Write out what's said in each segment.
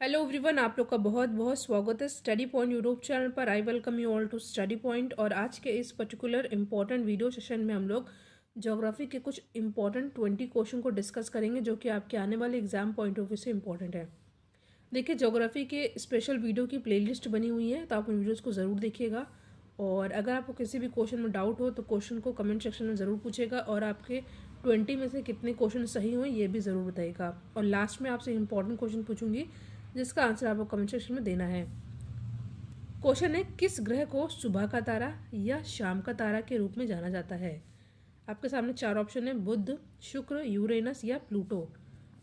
Hello everyone, आप लोग का बहुत बहुत स्वागत है स्टडी पॉइंट यूट्यूब चैनल पर। I welcome you all to study point. और आज के इस पर्टिकुलर इम्पॉर्टेंट वीडियो सेशन में हम लोग ज्योग्राफी के कुछ इंपॉर्टेंट 20 क्वेश्चन को डिस्कस करेंगे जो कि आपके आने वाले एग्जाम पॉइंट ऑफ व्यू से इंपॉर्टेंट है। देखिए, ज्योग्राफी के स्पेशल वीडियो की प्लेलिस्ट बनी हुई है, तो आप उन वीडियोज़ को ज़रूर देखिएगा। और अगर आपको किसी भी क्वेश्चन में डाउट हो तो क्वेश्चन को कमेंट सेक्शन में ज़रूर पूछेगा, और आपके 20 में से कितने क्वेश्चन सही हुए ये भी ज़रूर बताइएगा। और लास्ट में आपसे इंपॉर्टेंट क्वेश्चन पूछूंगी जिसका आंसर आपको कमेंट सेक्शन में देना है। क्वेश्चन है, किस ग्रह को सुबह का तारा या शाम का तारा के रूप में जाना जाता है? आपके सामने 4 ऑप्शन है, बुध, शुक्र, यूरेनस या प्लूटो।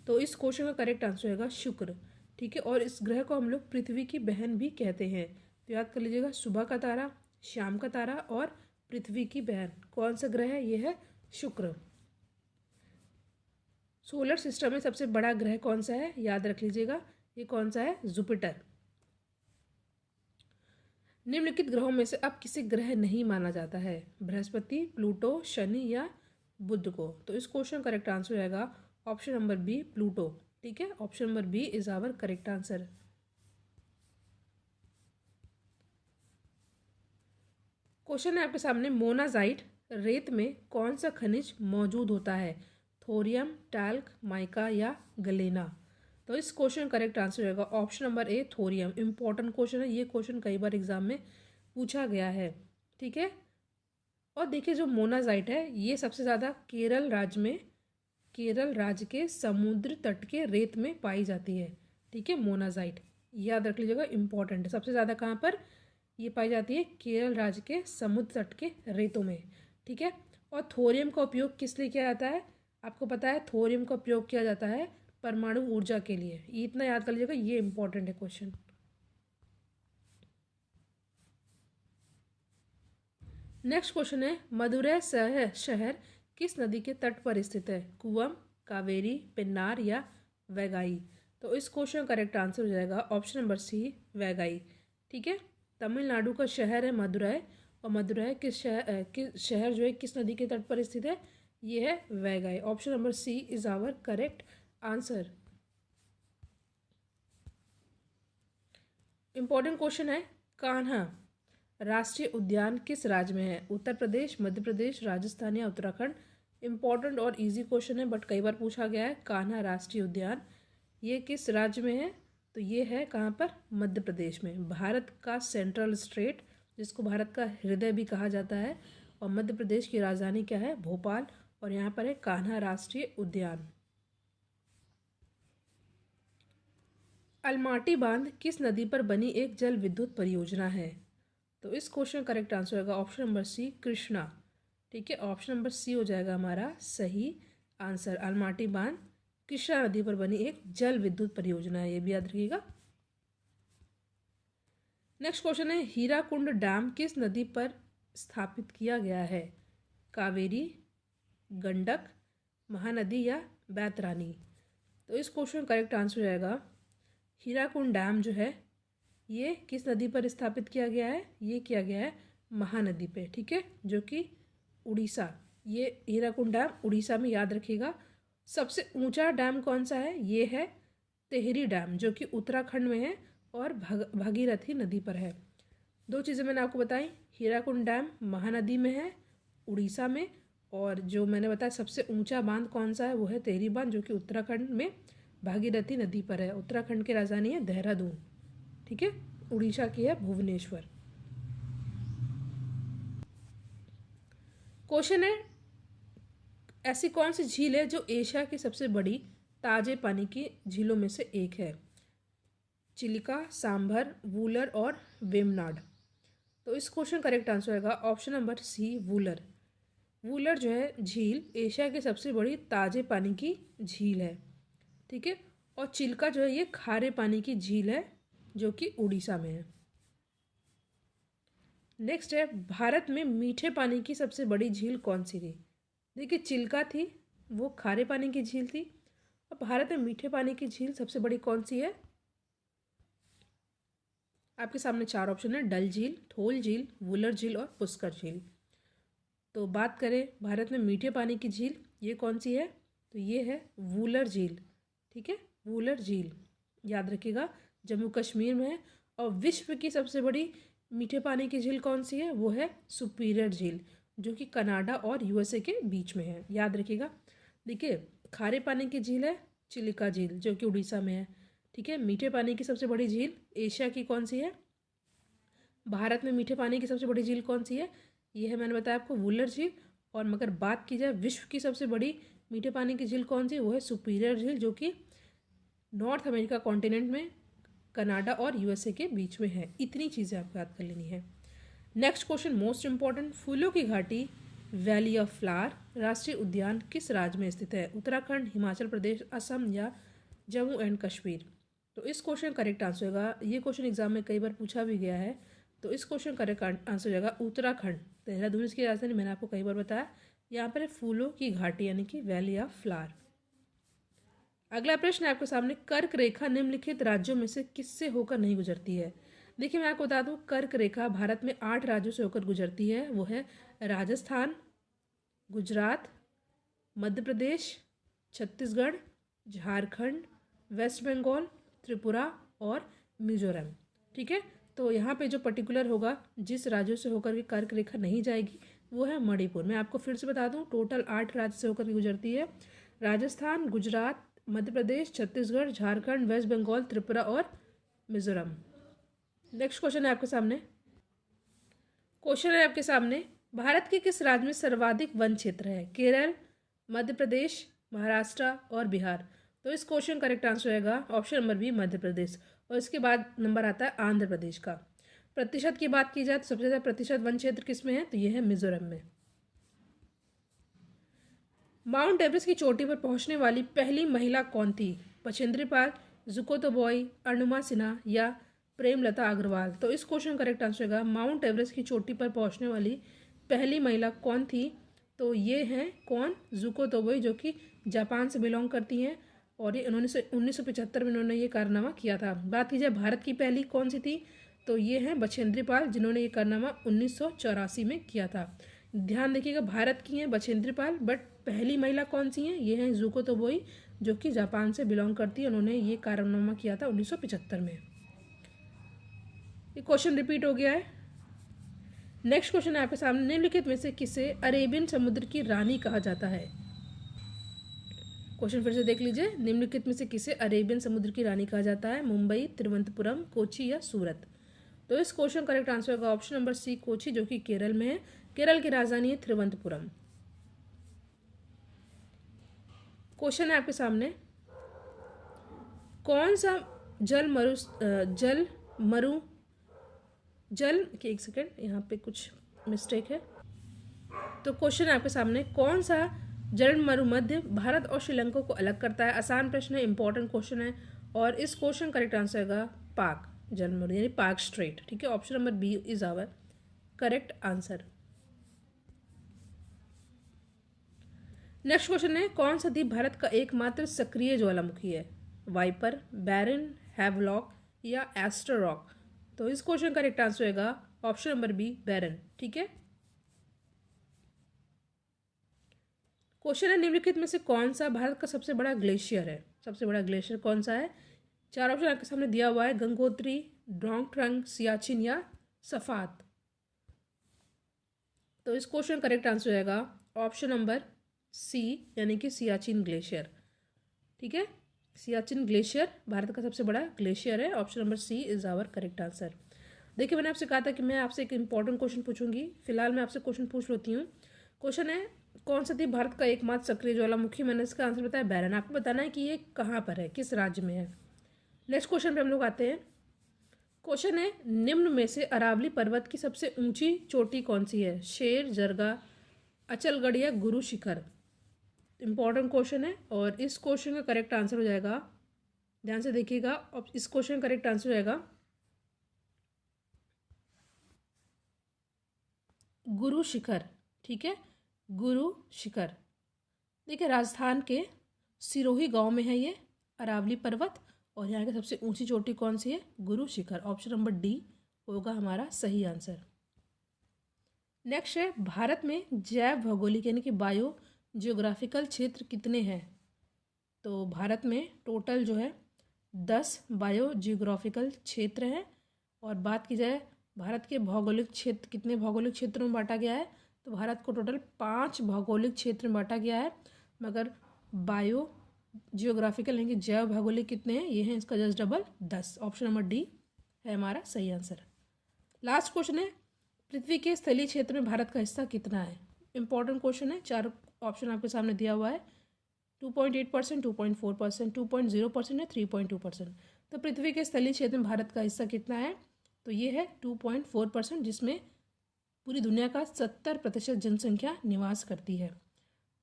तो इस क्वेश्चन का करेक्ट आंसर होगा शुक्र। ठीक है, और इस ग्रह को हम लोग पृथ्वी की बहन भी कहते हैं। तो याद कर लीजिएगा, सुबह का तारा, शाम का तारा और पृथ्वी की बहन। कौन सा ग्रह है? ये है शुक्र। सोलर सिस्टम में सबसे बड़ा ग्रह कौन सा है? याद रख लीजिएगा, ये कौन सा है? जुपिटर। निम्नलिखित ग्रहों में से अब किसे ग्रह नहीं माना जाता है? बृहस्पति, प्लूटो, शनि या बुध को। तो इस क्वेश्चन करेक्ट आंसर रहेगा ऑप्शन नंबर बी, प्लूटो। ठीक है, option number B is our correct answer. Question है आपके सामने, मोनाजाइट रेत में कौन सा खनिज मौजूद होता है? थोरियम, टैल्क, माइका या गलेना। तो इस क्वेश्चन करेक्ट आंसर रहेगा option number A, thorium. Important question है, ये क्वेश्चन कई बार एग्जाम में पूछा गया है। ठीक है, और देखिए जो मोनाजाइट है ये सबसे ज़्यादा केरल राज्य के समुद्र तट के रेत में पाई जाती है। ठीक है, मोनाजाइट याद रख लीजिएगा, इंपॉर्टेंट है। सबसे ज़्यादा कहाँ पर ये पाई जाती है? केरल राज्य के समुद्र तट के रेतों में। ठीक है, और थोरियम का उपयोग किस लिए किया जाता है? आपको पता है, थोरियम का उपयोग किया जाता है परमाणु ऊर्जा के लिए। ये इतना याद कर लीजिएगा, ये इंपॉर्टेंट है क्वेश्चन। नेक्स्ट क्वेश्चन है, मदुरै शहर किस नदी के तट पर स्थित है? कुवम, कावेरी, पेन्नार या वैगाई। तो इस क्वेश्चन का करेक्ट आंसर हो जाएगा ऑप्शन नंबर सी, वैगाई। ठीक है, तमिलनाडु का शहर है मदुरै, और मदुरै शहर जो है किस नदी के तट पर स्थित है? ये है Vaigai. Option number C is our correct answer. Important question है, कान्हा राष्ट्रीय उद्यान किस राज्य में है? उत्तर प्रदेश, मध्य प्रदेश, राजस्थान या उत्तराखंड। इंपॉर्टेंट और इजी क्वेश्चन है, बट कई बार पूछा गया है। कान्हा राष्ट्रीय उद्यान ये किस राज्य में है? तो ये है कहाँ पर? मध्य प्रदेश में। भारत का सेंट्रल स्टेट, जिसको भारत का हृदय भी कहा जाता है। और मध्य प्रदेश की राजधानी क्या है? भोपाल। और यहाँ पर है कान्हा राष्ट्रीय उद्यान। अलमाटी बांध किस नदी पर बनी एक जल विद्युत परियोजना है? तो इस क्वेश्चन का करेक्ट आंसर होगा ऑप्शन नंबर सी, कृष्णा। ठीक है, ऑप्शन नंबर सी हो जाएगा हमारा सही आंसर। अलमाटी बांध कृष्णा नदी पर बनी एक जल विद्युत परियोजना है, ये भी याद रखिएगा। नेक्स्ट क्वेश्चन है, हीराकुंड डैम किस नदी पर स्थापित किया गया है? कावेरी, गंडक, महानदी या बैतरानी। तो इस क्वेश्चन का करेक्ट आंसर हो जाएगा, हीराकुंड डैम जो है ये किस नदी पर स्थापित किया गया है? ये किया गया है महानदी पे। ठीक है, जो कि उड़ीसा, ये हीराकुंड डैम उड़ीसा में, याद रखिएगा। सबसे ऊंचा डैम कौन सा है? ये है तेहरी डैम, जो कि उत्तराखंड में है और भागीरथी नदी पर है। दो चीज़ें मैंने आपको बताई, हीराकुंड डैम महानदी में है उड़ीसा में, और जो मैंने बताया सबसे ऊंचा बांध कौन सा है, वो है तेहरी बांध, जो कि उत्तराखंड में भागीरथी नदी पर है। उत्तराखंड की राजधानी है देहरादून। ठीक है, उड़ीसा की है भुवनेश्वर। क्वेश्चन है, ऐसी कौन सी झील है जो एशिया की सबसे बड़ी ताजे पानी की झीलों में से एक है? चिलिका, सांभर, वूलर और वेमनाड। तो इस क्वेश्चन करेक्ट आंसर होगा option number C, Wular. Wular जो है झील एशिया की सबसे बड़ी ताजे पानी की झील है। ठीक है, और चिल्का जो है ये खारे पानी की झील है, जो कि उड़ीसा में है। नेक्स्ट है, भारत में मीठे पानी की सबसे बड़ी झील कौन सी थी? देखिए, चिल्का थी, वो खारे पानी की झील थी। और भारत में मीठे पानी की झील सबसे बड़ी कौन सी है? आपके सामने 4 ऑप्शन है, डल झील, थोल झील, वुलर झील और पुष्कर झील। तो बात करें भारत में मीठे पानी की झील, ये कौन सी है? तो ये है वूलर झील। ठीक है, वूलर झील याद रखिएगा, जम्मू कश्मीर में है। और विश्व की सबसे बड़ी मीठे पानी की झील कौन सी है? वो है सुपीरियर झील, जो कि कनाडा और यूएसए के बीच में है, याद रखिएगा। देखिए, खारे पानी की झील है चिलिका झील, जो कि उड़ीसा में है। ठीक है, मीठे पानी की सबसे बड़ी झील एशिया की कौन सी है? भारत में मीठे पानी की सबसे बड़ी झील कौन सी है? ये है, मैंने बताया आपको, वुलर झील। और मगर बात की जाए विश्व की सबसे बड़ी मीठे पानी की झील कौन सी है? वो है सुपीरियर झील, जो कि नॉर्थ अमेरिका कॉन्टिनेंट में कनाडा और यूएसए के बीच में है। इतनी चीज़ें आपको याद कर लेनी है। नेक्स्ट क्वेश्चन मोस्ट इंपॉर्टेंट, फूलों की घाटी वैली ऑफ फ्लावर राष्ट्रीय उद्यान किस राज्य में स्थित है? उत्तराखंड, हिमाचल प्रदेश, असम या जम्मू एंड कश्मीर? तो इस क्वेश्चन करेक्ट आंसर होगा, ये क्वेश्चन एग्जाम में कई बार पूछा भी गया है, तो इस क्वेश्चन करेक्ट आंसर हो जाएगा उत्तराखंड। देहरादून इसकी राजधानी, मैंने आपको कई बार बताया। यहाँ पर है फूलों की घाटी यानी कि वैली ऑफ फ्लावर। अगला प्रश्न है आपके सामने, कर्क रेखा निम्नलिखित राज्यों में से किससे होकर नहीं गुजरती है? देखिए, मैं आपको बता दूं, कर्क रेखा भारत में 8 राज्यों से होकर गुजरती है। वो है राजस्थान, गुजरात, मध्य प्रदेश, छत्तीसगढ़, झारखंड, वेस्ट बंगाल, त्रिपुरा और मिजोरम। ठीक है, तो यहाँ पे जो पर्टिकुलर होगा, जिस राज्यों से होकर के कर्क रेखा नहीं जाएगी, वो है मणिपुर। मैं आपको फिर से बता दूं, टोटल 8 राज्य से होकर के गुजरती है। राजस्थान, गुजरात, मध्य प्रदेश, छत्तीसगढ़, झारखंड, वेस्ट बंगाल, त्रिपुरा और मिजोरम। नेक्स्ट क्वेश्चन है आपके सामने। क्वेश्चन है आपके सामने, भारत के किस राज्य में सर्वाधिक वन क्षेत्र है? केरल, मध्य प्रदेश, महाराष्ट्र और बिहार? तो इस क्वेश्चन करेक्ट आंसर होगा option number B, Madhya Pradesh. और इसके बाद नंबर आता है आंध्र प्रदेश का। प्रतिशत की बात की जाए तो सबसे ज़्यादा प्रतिशत वन क्षेत्र किस में है? तो ये है मिजोरम में। माउंट एवरेस्ट की चोटी पर पहुंचने वाली पहली महिला कौन थी? बछेंद्री पाल, जुकोतोबॉय, अरुणिमा सिन्हा या प्रेमलता अग्रवाल? तो इस क्वेश्चन करेक्ट आंसर होगा, माउंट एवरेस्ट की चोटी पर पहुंचने वाली पहली महिला कौन थी? तो ये हैं कौन? जुकोतोबॉय, जो कि जापान से बिलोंग करती हैं। और ये 1975 में इन्होंने ये कारनामा किया था। बात की जाए भारत की पहली कौन सी थी? तो ये हैं बछेंद्री पाल, जिन्होंने ये कारनामा 1984 में किया था। ध्यान देखिएगा, भारत की हैं बछेंद्री पाल, बट पहली महिला कौन सी हैं? ये हैं जुको तोबोई, जो कि जापान से बिलोंग करती है। उन्होंने ये कारनामा किया था 1975 में। ये क्वेश्चन रिपीट हो गया है। नेक्स्ट क्वेश्चन है आपके सामने, निम्नलिखित में से किसे अरेबियन समुद्र की रानी कहा जाता है? क्वेश्चन फिर से देख लीजिए, निम्नलिखित में से किसे अरेबियन समुद्र की रानी कहा जाता है? मुंबई, तिरुवनंतपुरम, कोची या सूरत? तो इस क्वेश्चन करेक्ट आंसर होगा ऑप्शन नंबर सी, कोची, जो कि केरल में है। केरल की राजधानी है तिरुवनंतपुरम। क्वेश्चन है आपके सामने, कौन सा एक सेकेंड, यहाँ पे कुछ मिस्टेक है। तो क्वेश्चन है आपके सामने, कौन सा जल मरुमध्य भारत और श्रीलंका को अलग करता है? आसान प्रश्न है, इंपॉर्टेंट क्वेश्चन है। और इस क्वेश्चन करेक्ट आंसर होगा पाक जल मरु यानी पाक स्ट्रेट। ठीक है, option number B is our correct answer. Next question है, कौन सा द्वीप भारत का एकमात्र सक्रिय ज्वालामुखी है? वाइपर, बैरन, हैवलॉक या एस्टर रॉक? तो इस क्वेश्चन का करेक्ट आंसर होगा ऑप्शन नंबर बी, बैरन। ठीक है, क्वेश्चन है, निम्नलिखित में से कौन सा भारत का सबसे बड़ा ग्लेशियर है? सबसे बड़ा ग्लेशियर कौन सा है? 4 ऑप्शन आपके सामने दिया हुआ है, गंगोत्री, डोंगट्रंग, सियाचिन या सफात? तो इस क्वेश्चन करेक्ट आंसर होगा ऑप्शन नंबर सी, यानी कि सियाचिन ग्लेशियर। ठीक है, सियाचिन ग्लेशियर भारत का सबसे बड़ा ग्लेशियर है। Option number C is our correct answer. देखिए, मैंने आपसे कहा था कि मैं आपसे एक इंपॉर्टेंट क्वेश्चन पूछूंगी। फिलहाल मैं आपसे क्वेश्चन पूछ लेती हूँ। क्वेश्चन है, कौन सा द्वीप भारत का एकमात्र सक्रिय ज्वालामुखी? मैंने इसका आंसर बताया बैरन। आपको बताना है कि ये कहाँ पर है, किस राज्य में है। नेक्स्ट क्वेश्चन पे हम लोग आते हैं। क्वेश्चन है, निम्न में से अरावली पर्वत की सबसे ऊंची चोटी कौन सी है? शेर, जरगा, अचलगढ़ या गुरु शिखर? इंपॉर्टेंट क्वेश्चन है और इस क्वेश्चन का करेक्ट आंसर हो जाएगा, ध्यान से देखिएगा, और इस क्वेश्चन का करेक्ट आंसर हो जाएगा गुरु शिखर। ठीक है, गुरु शिखर। देखिए, राजस्थान के सिरोही गांव में है ये अरावली पर्वत, और यहाँ की सबसे ऊंची चोटी कौन सी है? Guru Shikhar. Option number D होगा हमारा सही आंसर। नेक्स्ट है, भारत में जैव भौगोलिक यानी कि बायो जियोग्राफिकल क्षेत्र कितने हैं? तो भारत में टोटल जो है 10 बायो जियोग्राफिकल क्षेत्र हैं। और बात की जाए भारत के भौगोलिक क्षेत्र कितने भौगोलिक क्षेत्रों में बांटा गया है, तो भारत को टोटल 5 भौगोलिक क्षेत्र में बांटा गया है। मगर बायो जियोग्राफिकल यानी कि जैव भौगोलिक कितने हैं, ये हैं इसका just double 10। Option number D है हमारा सही आंसर। लास्ट क्वेश्चन है, पृथ्वी के स्थलीय क्षेत्र में भारत का हिस्सा कितना है। इंपॉर्टेंट क्वेश्चन है, 4 ऑप्शन आपके सामने दिया हुआ है। 2.8%, 2.4%, 2.0% या 3.2%। तो पृथ्वी के स्थलीय क्षेत्र में भारत का हिस्सा कितना है, तो ये है 2.4%, जिसमें पूरी दुनिया का 70% जनसंख्या निवास करती है।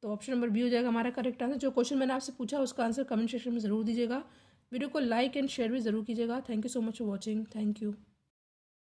तो ऑप्शन नंबर बी हो जाएगा हमारा करेक्ट आंसर। जो क्वेश्चन मैंने आपसे पूछा उसका आंसर कमेंट सेक्शन में ज़रूर दीजिएगा। वीडियो को लाइक एंड शेयर भी ज़रूर कीजिएगा। Thank you so much for watching. Thank you.